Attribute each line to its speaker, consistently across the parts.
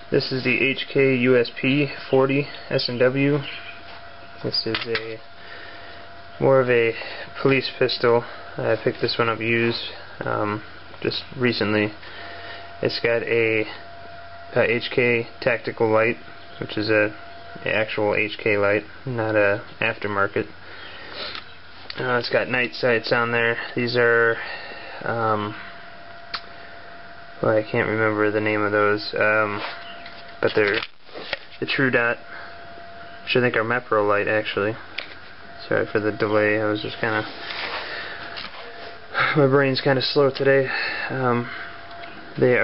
Speaker 1: This is the HK USP 40 S&W. This is more of a police pistol. I picked this one up used just recently. It's got a HK tactical light, which is a actual HK light, not a aftermarket. It's got night sights on there. These are well, I can't remember the name of those, but they're the True Dot, which I think are Mepro light actually. Sorry for the delay. I was just kind of, my brain's kind of slow today. They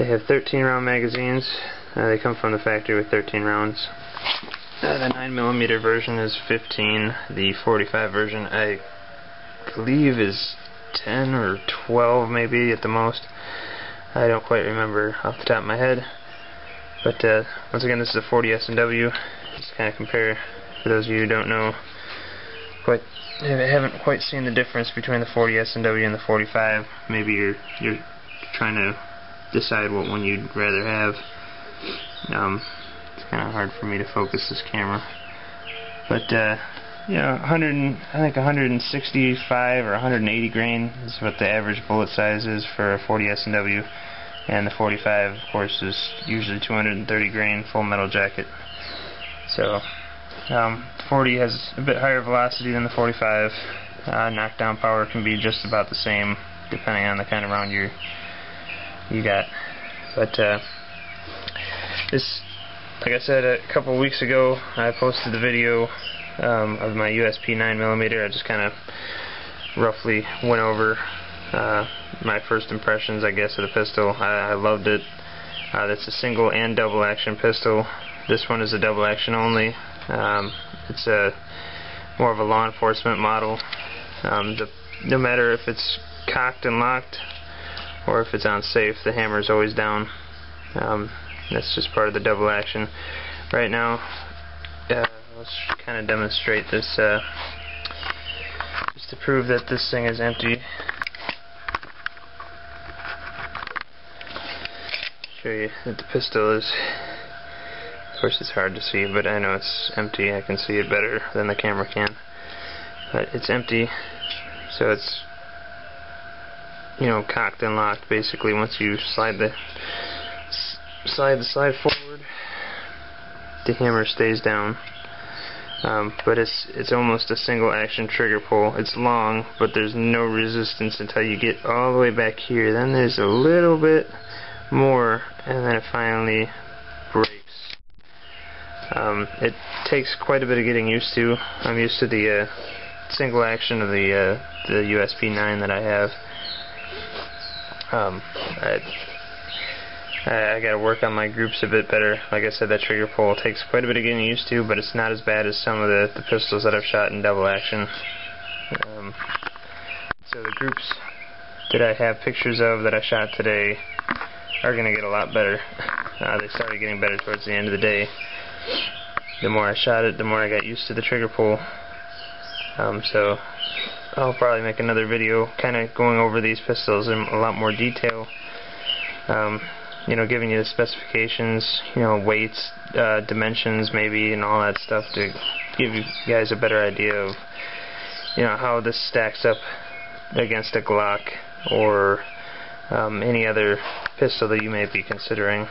Speaker 1: have 13 round magazines. They come from the factory with 13 rounds. The 9mm version is 15. The 45 version, I believe, is 10 or 12 maybe at the most. I don't quite remember off the top of my head. But once again, this is a 40 S&W. Just kind of compare, for those of you who don't know, haven't quite seen the difference between the 40 S&W and the 45. Maybe you're trying to decide what one you'd rather have. It's kind of hard for me to focus this camera, but yeah, I think 165 or 180 grain is what the average bullet size is for a 40 S&W, and the 45, of course, is usually 230 grain full metal jacket. So 40 has a bit higher velocity than the 45. Knockdown power can be just about the same depending on the kind of round you got. But this, like I said, a couple of weeks ago, I posted the video of my USP 9mm. I just kind of roughly went over my first impressions, I guess, of the pistol. I loved it. It's a single and double action pistol. This one is a double action only. It's more of a law enforcement model. No matter if it's cocked and locked or if it's on safe, the hammer is always down. That's just part of the double action. Right now, let's kind of demonstrate this just to prove that this thing is empty. Show you that the pistol is, of course it's hard to see, but I know it's empty. I can see it better than the camera can. But it's empty, so it's, you know, cocked and locked basically. Once you slide the slide forward, the hammer stays down. But it's almost a single action trigger pull. It's long, but there's no resistance until you get all the way back here. Then there's a little bit more, and then it finally breaks. It takes quite a bit of getting used to. I'm used to the single action of the USP 9 that I have. I gotta work on my groups a bit better. Like I said, that trigger pull takes quite a bit of getting used to, but it's not as bad as some of the pistols that I've shot in double action. So the groups that I have pictures of that I shot today are gonna get a lot better. They started getting better towards the end of the day. The more I shot it, the more I got used to the trigger pull. So I'll probably make another video kind of going over these pistols in a lot more detail. You know, giving you the specifications, you know, weights, dimensions maybe, and all that stuff to give you guys a better idea of, you know, how this stacks up against a Glock or any other pistol that you may be considering.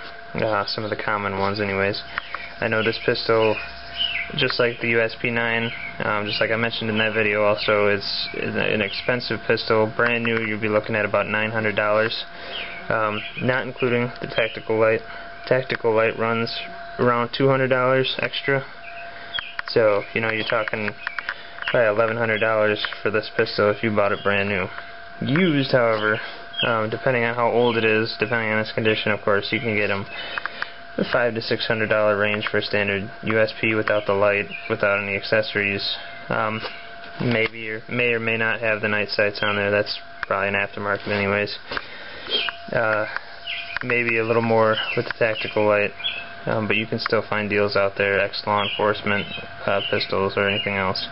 Speaker 1: Some of the common ones anyways. I know this pistol, just like the USP 9, just like I mentioned in that video also, it's an expensive pistol. Brand new, you'll be looking at about $900. Not including the tactical light. Tactical light runs around $200 extra. So, you know, you're talking probably $1,100 for this pistol if you bought it brand new. Used, however, depending on how old it is, depending on its condition, of course, you can get them the $500 to $600 range for a standard USP without the light, without any accessories. Maybe or may not have the night sights on there. That's probably an aftermarket anyways. Maybe a little more with the tactical light, but you can still find deals out there, ex-law enforcement pistols or anything else.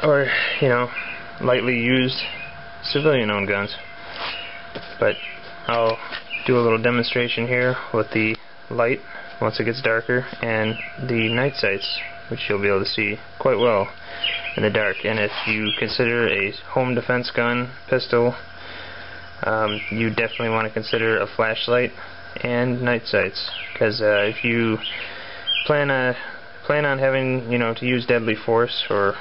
Speaker 1: Or, you know, lightly used civilian-owned guns. But I'll do a little demonstration here with the light once it gets darker and the night sights, which you'll be able to see quite well in the dark. And if you consider a home defense gun, pistol, you definitely want to consider a flashlight and night sights, because if you plan on having, to use deadly force, or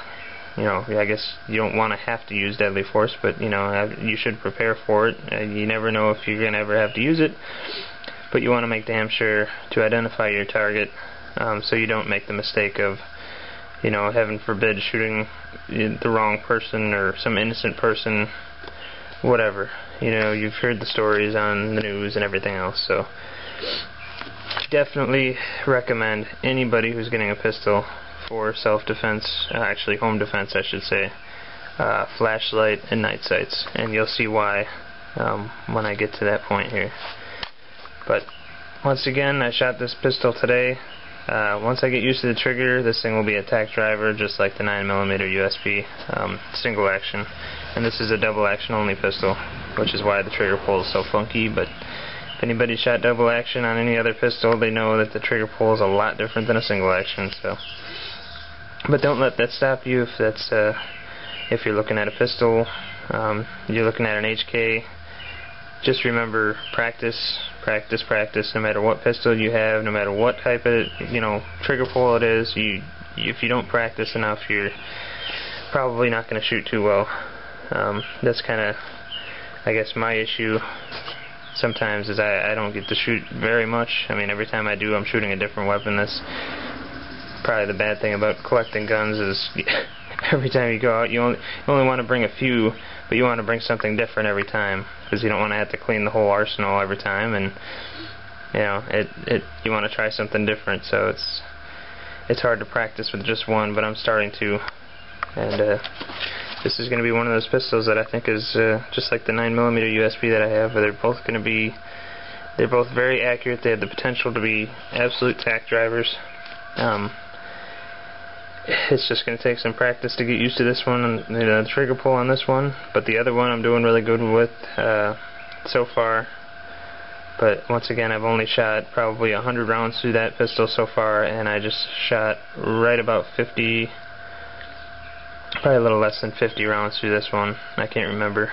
Speaker 1: I guess you don't want to have to use deadly force, but you should prepare for it. You never know if you're gonna ever have to use it, but you want to make damn sure to identify your target, so you don't make the mistake of, heaven forbid, shooting the wrong person or some innocent person, whatever. You've heard the stories on the news and everything else, so definitely recommend anybody who's getting a pistol for self-defense, actually home defense I should say, flashlight and night sights, and you'll see why when I get to that point here. But once again, I shot this pistol today. Once I get used to the trigger, this thing will be a tack driver just like the 9mm USB, single action, and this is a double action only pistol, which is why the trigger pull is so funky. But if anybody shot double action on any other pistol, they know that the trigger pull is a lot different than a single action. So, but don't let that stop you if you're looking at a pistol, you're looking at an HK. Just remember, practice, practice, practice. No matter what pistol you have, no matter what type of trigger pull it is, if you don't practice enough, you're probably not going to shoot too well. That's kind of, I guess, my issue sometimes, is I don't get to shoot very much. I mean, every time I do, I'm shooting a different weapon. That's probably the bad thing about collecting guns, is every time you go out, you only want to bring a few, but you want to bring something different every time, because you don't want to have to clean the whole arsenal every time, and you want to try something different. So it's hard to practice with just one, but I'm starting to, and this is going to be one of those pistols that I think is just like the 9mm USB that I have. They're both very accurate. They have the potential to be absolute tack drivers. It's just going to take some practice to get used to this one, and the trigger pull on this one. But the other one I'm doing really good with so far. But once again, I've only shot probably 100 rounds through that pistol so far, and I just shot right about 50, probably a little less than 50 rounds through this one. I can't remember.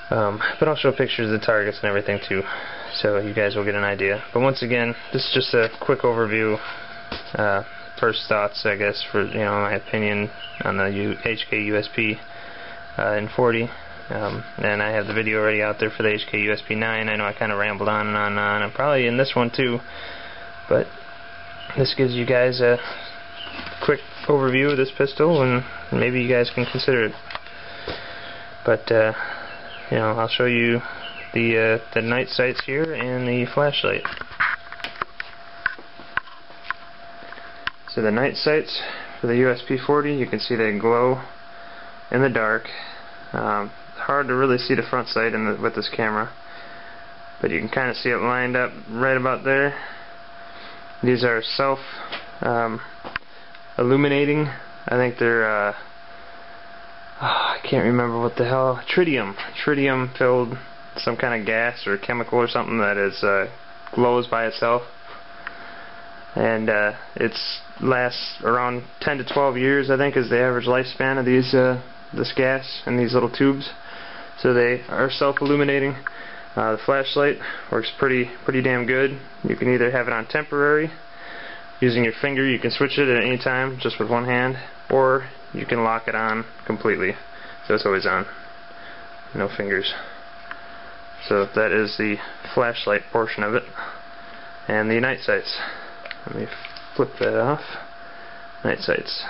Speaker 1: But I'll show pictures of the targets and everything too, so you guys will get an idea. But once again, this is just a quick overview. First thoughts, I guess, for my opinion on the HK USP in 40. And I have the video already out there for the HK USP 9. I know I kind of rambled on and on and on. I'm probably in this one too, but this gives you guys a quick overview of this pistol, and maybe you guys can consider it. But I'll show you the night sights here and the flashlight. So the night sights for the USP 40, you can see they glow in the dark. Hard to really see the front sight with this camera, but you can kind of see it lined up right about there. These are self-illuminating. I think they're I can't remember what the hell, tritium filled, some kind of gas or chemical or something that is glows by itself. And it lasts around 10 to 12 years, I think, is the average lifespan of this gas in these little tubes. So they are self-illuminating. The flashlight works pretty damn good. You can either have it on temporary, using your finger. You can switch it at any time just with one hand, or you can lock it on completely, so it's always on, no fingers. So that is the flashlight portion of it, and the night sights. Let me flip that off. Night sights.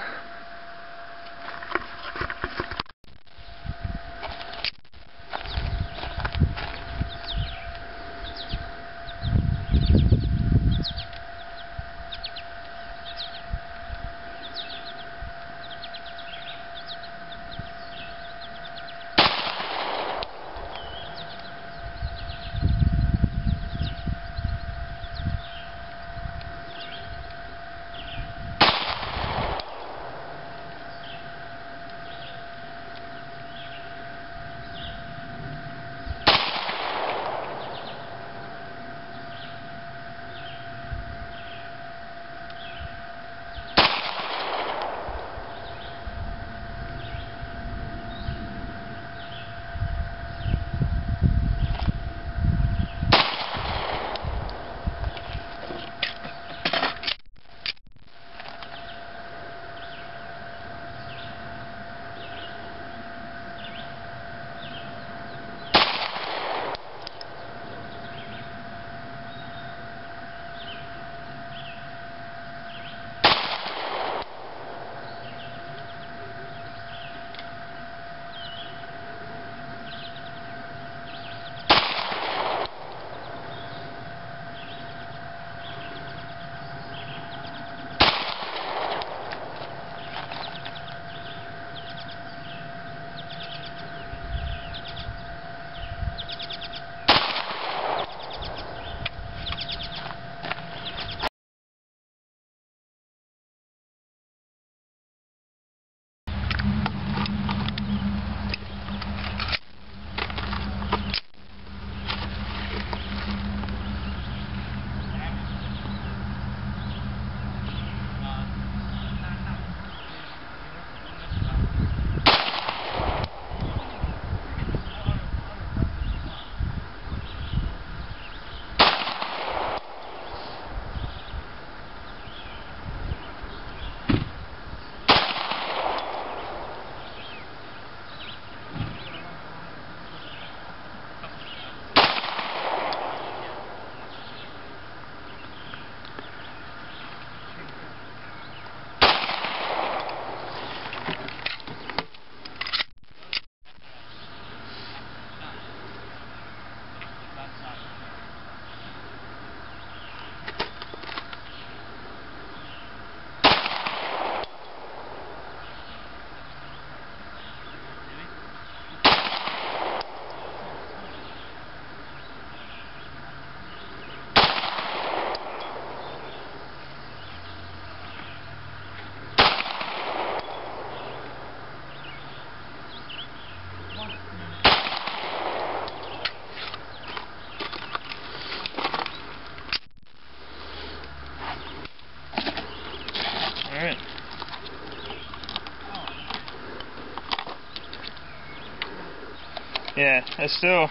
Speaker 1: Yeah, I still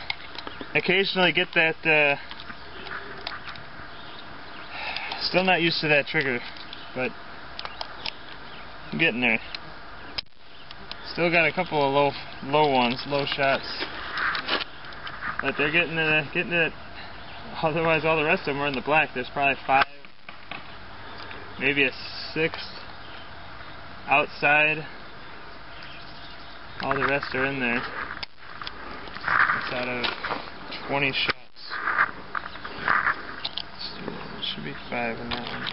Speaker 1: occasionally get that, still not used to that trigger, but I'm getting there. Still got a couple of low shots, but they're getting it. Otherwise, all the rest of them are in the black. There's probably 5, maybe a 6th outside. All the rest are in there. It's out of 20 shots. There should be 5 in that one.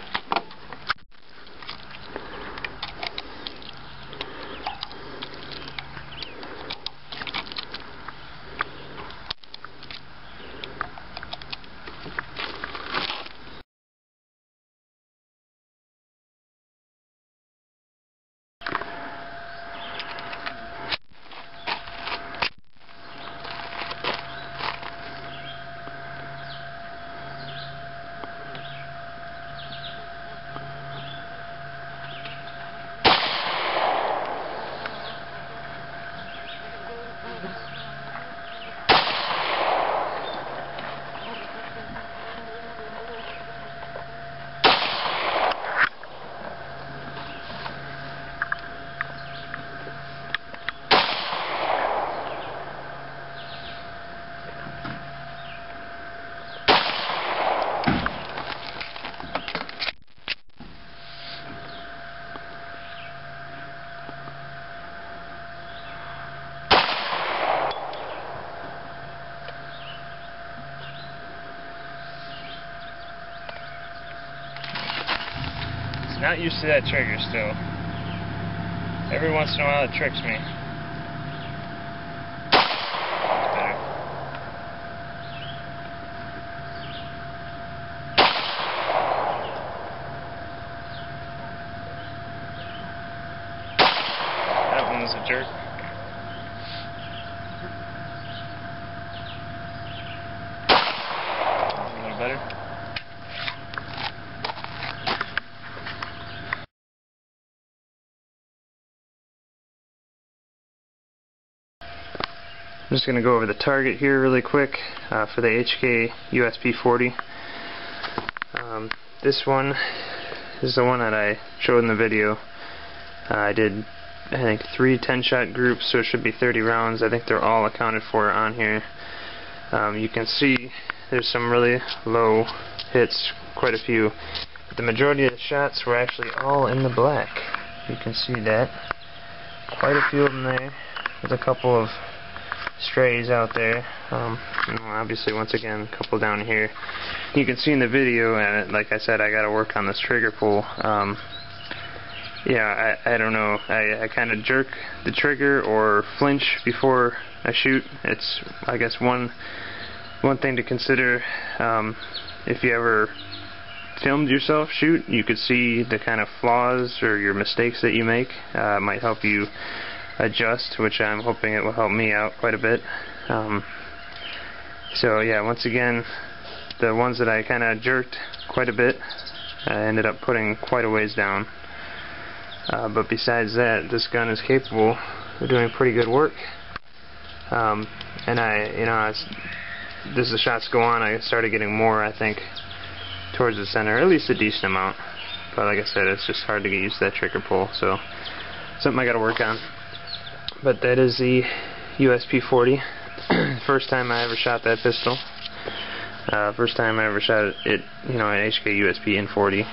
Speaker 1: Not used to that trigger still. Every once in a while it tricks me. Better. That one was a jerk. A little better. I'm just going to go over the target here really quick for the HK USP40. This one is the one that I showed in the video. I did, I think, 3 10-shot groups, so it should be 30 rounds. I think they're all accounted for on here. You can see there's some really low hits, quite a few. But the majority of the shots were actually all in the black. You can see that. Quite a few of them there. There's a couple of strays out there. Obviously, once again, a couple down here. You can see in the video, and like I said, I got to work on this trigger pull. Yeah, I don't know. I kind of jerk the trigger or flinch before I shoot. It's, I guess, one thing to consider. If you ever filmed yourself shoot, you could see the kind of flaws or your mistakes that you make. It might help you adjust, which I'm hoping it will help me out quite a bit. So yeah, once again, the ones that I kind of jerked quite a bit, I ended up putting quite a ways down. But besides that, this gun is capable of doing pretty good work. And as the shots go on, I started getting more, I think, towards the center, at least a decent amount. But like I said, it's just hard to get used to that trigger pull, so something I got to work on. But that is the USP40. First time I ever shot that pistol. First time I ever shot it, an HK USP in 40.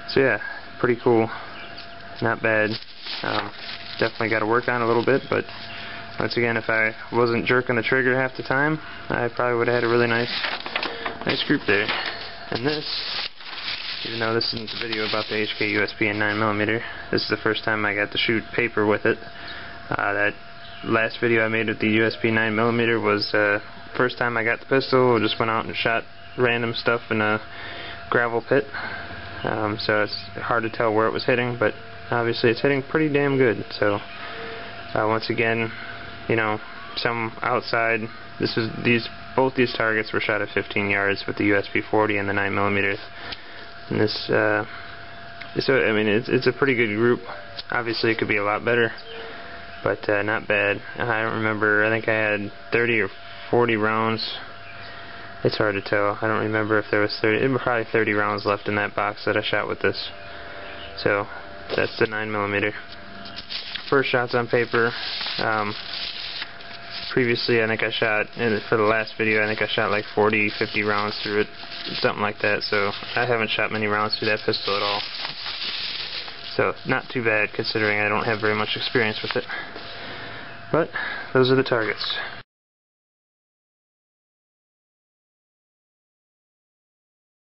Speaker 1: So yeah, pretty cool. Not bad. Definitely got to work on it a little bit, but once again, if I wasn't jerking the trigger half the time, I probably would have had a really nice group there. And this, even though this isn't the video about the HK USP in 9mm, this is the first time I got to shoot paper with it. That last video I made with the USP 9mm was first time I got the pistol. I just went out and shot random stuff in a gravel pit. So it's hard to tell where it was hitting, but obviously it's hitting pretty damn good. So once again, some outside. Both these targets were shot at 15 yards with the USP40 and the 9mm. And this, so I mean, it's a pretty good group. Obviously, it could be a lot better. but not bad. I don't remember. I think I had 30 or 40 rounds. It's hard to tell. I don't remember if there was 30. There were probably 30 rounds left in that box that I shot with this. So that's the 9mm. First shots on paper. Previously, I think I shot, for the last video, I think I shot like 40, 50 rounds through it, something like that. So I haven't shot many rounds through that pistol at all. So not too bad considering I don't have very much experience with it. But those are the targets.